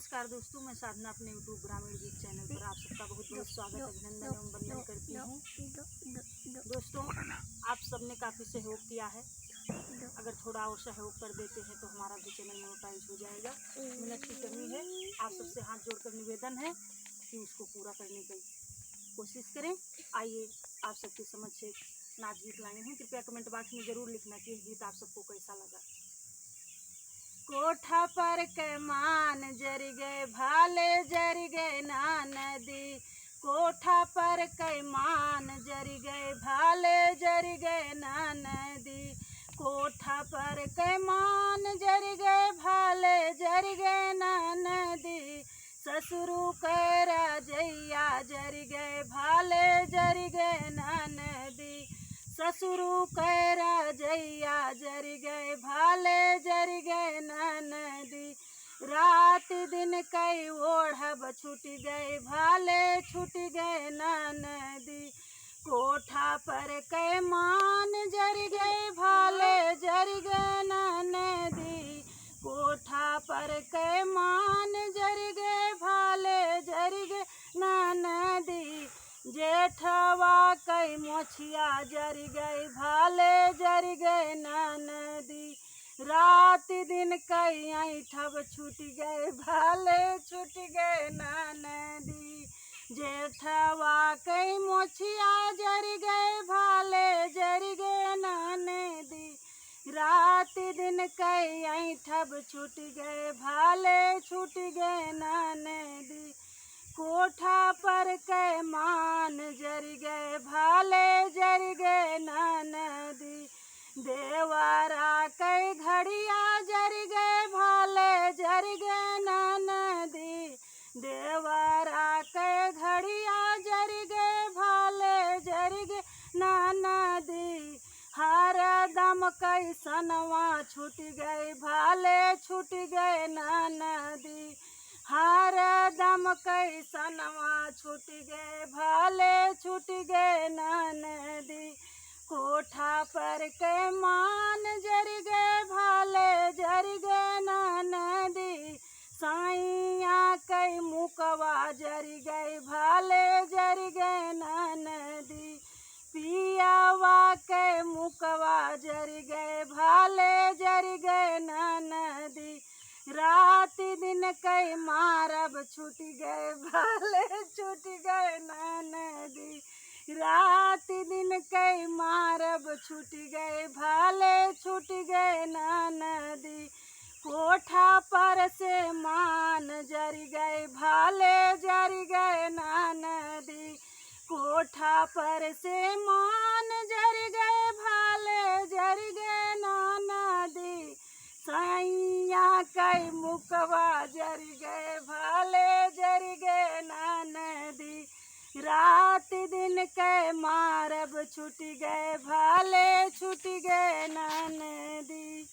नमस्कार दोस्तों, मैं साधना अपने यूट्यूब ग्रामीण गीत चैनल पर आप सबका बहुत बहुत स्वागत अभिनंदन एवं वंदन करती हूँ। दोस्तों, आप सबने काफ़ी सहयोग किया है। अगर थोड़ा और सहयोग कर देते हैं तो हमारा भी चैनल मोनेटाइज हो जाएगा। मिनट की कमी है, आप सबसे हाथ जोड़कर निवेदन है कि उसको पूरा करने की कोशिश करें। आइए आप सबके समझ से नाच गीत लाए हूँ। कृपया कमेंट बॉक्स में ज़रूर लिखना कि यह गीत आप सबको कैसा लगा। कोठा पर के मान जर गए भाले जर गए ना नदी, कोठा पर के मान जर गए भाले जर गए ना नदी, कोठा पर के मान जर गए भाले जर गए ना नदी, ससुरु के राजैया जर गए भाले जर गए ना नदी, ससुरु के राजैया जर गए भाले जर गए ना नदी, रात दिन कई ओढ़ब छूट गए भाले छूट गए ना नदी, कोठा पर के मान जर गए भाले जर गए ना नदी, कोठा पर के मान जर गए भाले जर गए ना नदी, जेठवा कई मोछिया जर गए भाले जर गए ना नदी, रात दिन कई ऐठब छूट गए भाले छूट गए ना नदी, जेठवा कई मोछिया जर गए भाले जर गए ना नदी, रात दिन कई ऐठब छूट गए भाले छूट गए ना नदी, कोठा पर के मान जर गए भाले जर गए ना नदी, देवारा के घड़िया जर गए भाले जर गए ना नदी, देवारा के घड़िया जर गए भाले जर गए ना नदी, हर दम कैसनवा छूट गए भाले छूट गए ना नदी, हर दम कैसनवा छूट गए भाले छूट गए ना नदी, कोठा पर के मान जर गए भाले जर गए ना नदी, साइया कई मुकवा जर गए भाले जर गए ना नदी, पियावा के मुकवा जर गए भाले जर गए ना नदी, रात दिन कई मारब छूट गए भाले छूट गए ना नदी, रात दिन कई मारब छूट गए भाले छूट गए ना नदी, कोठा पर से मान जर गए भाले जर गए ना नदी, कोठा पर से मान जर गए भाले जर गए ना नदी, साइया कई मुकवा जर गए भाले जर गए ना नदी, रात दिन के मारब छूट गए भाले छूट गए ना नदी।